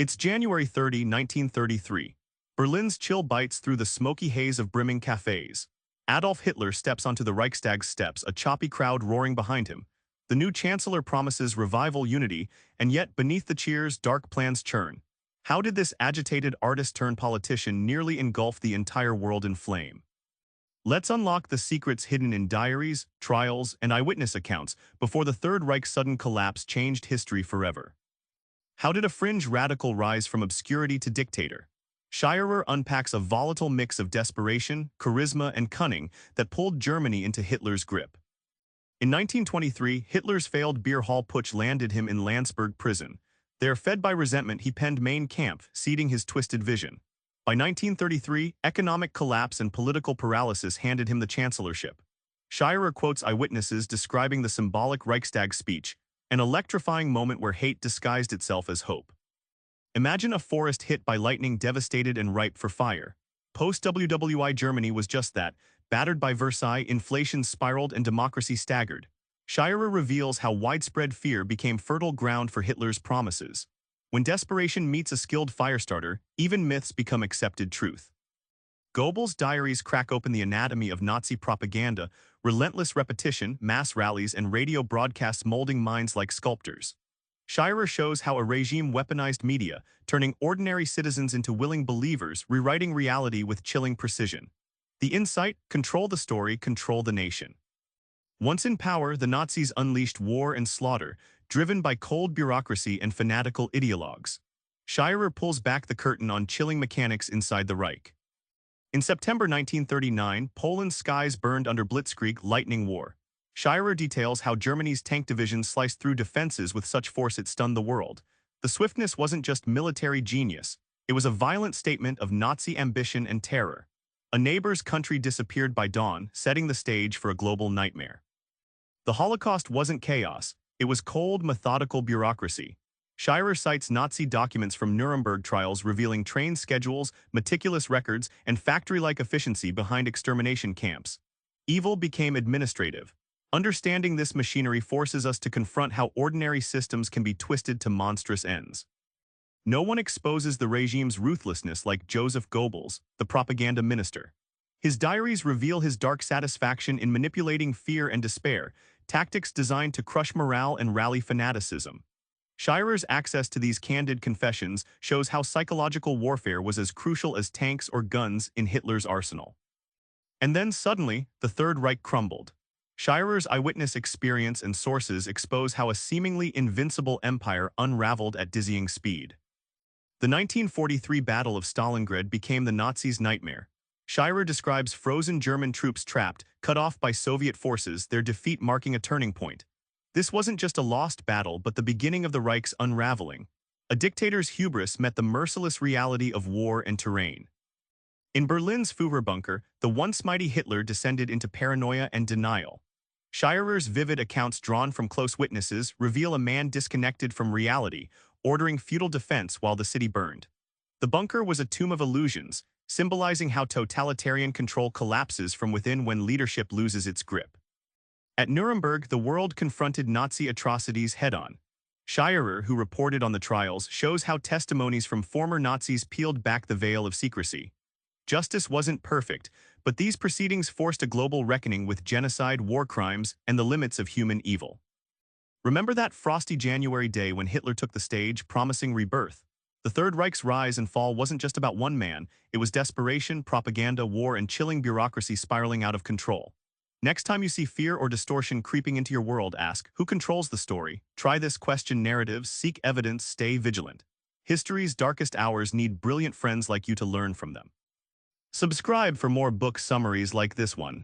It's January 30, 1933. Berlin's chill bites through the smoky haze of brimming cafes. Adolf Hitler steps onto the Reichstag steps, a choppy crowd roaring behind him. The new chancellor promises revival unity, and yet beneath the cheers, dark plans churn. How did this agitated artist-turned-politician nearly engulf the entire world in flame? Let's unlock the secrets hidden in diaries, trials, and eyewitness accounts before the Third Reich's sudden collapse changed history forever. How did a fringe radical rise from obscurity to dictator? Shirer unpacks a volatile mix of desperation, charisma, and cunning that pulled Germany into Hitler's grip. In 1923, Hitler's failed beer hall putsch landed him in Landsberg prison. There, fed by resentment, he penned Mein Kampf, seeding his twisted vision. By 1933, economic collapse and political paralysis handed him the chancellorship. Shirer quotes eyewitnesses describing the symbolic Reichstag speech, an electrifying moment where hate disguised itself as hope. Imagine a forest hit by lightning, devastated and ripe for fire. Post-WWII Germany was just that, battered by Versailles, inflation spiraled and democracy staggered. Shirer reveals how widespread fear became fertile ground for Hitler's promises. When desperation meets a skilled firestarter, even myths become accepted truth. Goebbels' diaries crack open the anatomy of Nazi propaganda, relentless repetition, mass rallies, and radio broadcasts molding minds like sculptors. Shirer shows how a regime weaponized media, turning ordinary citizens into willing believers, rewriting reality with chilling precision. The insight: control the story, control the nation. Once in power, the Nazis unleashed war and slaughter, driven by cold bureaucracy and fanatical ideologues. Shirer pulls back the curtain on chilling mechanics inside the Reich. In September 1939, Poland's skies burned under Blitzkrieg lightning war. Shirer details how Germany's tank division sliced through defenses with such force it stunned the world. The swiftness wasn't just military genius, it was a violent statement of Nazi ambition and terror. A neighbor's country disappeared by dawn, setting the stage for a global nightmare. The Holocaust wasn't chaos, it was cold, methodical bureaucracy. Shirer cites Nazi documents from Nuremberg Trials revealing train schedules, meticulous records, and factory-like efficiency behind extermination camps. Evil became administrative. Understanding this machinery forces us to confront how ordinary systems can be twisted to monstrous ends. No one exposes the regime's ruthlessness like Joseph Goebbels, the propaganda minister. His diaries reveal his dark satisfaction in manipulating fear and despair, tactics designed to crush morale and rally fanaticism. Shirer's access to these candid confessions shows how psychological warfare was as crucial as tanks or guns in Hitler's arsenal. And then suddenly, the Third Reich crumbled. Shirer's eyewitness experience and sources expose how a seemingly invincible empire unraveled at dizzying speed. The 1943 Battle of Stalingrad became the Nazis' nightmare. Shirer describes frozen German troops trapped, cut off by Soviet forces, their defeat marking a turning point. This wasn't just a lost battle, but the beginning of the Reich's unraveling. A dictator's hubris met the merciless reality of war and terrain. In Berlin's Führer bunker, the once mighty Hitler descended into paranoia and denial. Shirer's vivid accounts drawn from close witnesses reveal a man disconnected from reality, ordering futile defense while the city burned. The bunker was a tomb of illusions, symbolizing how totalitarian control collapses from within when leadership loses its grip. At Nuremberg, the world confronted Nazi atrocities head-on. Shirer, who reported on the trials, shows how testimonies from former Nazis peeled back the veil of secrecy. Justice wasn't perfect, but these proceedings forced a global reckoning with genocide, war crimes, and the limits of human evil. Remember that frosty January day when Hitler took the stage, promising rebirth? The Third Reich's rise and fall wasn't just about one man, it was desperation, propaganda, war, and chilling bureaucracy spiraling out of control. Next time you see fear or distortion creeping into your world, ask, who controls the story? Try this: question narratives, seek evidence, stay vigilant. History's darkest hours need brilliant friends like you to learn from them. Subscribe for more book summaries like this one.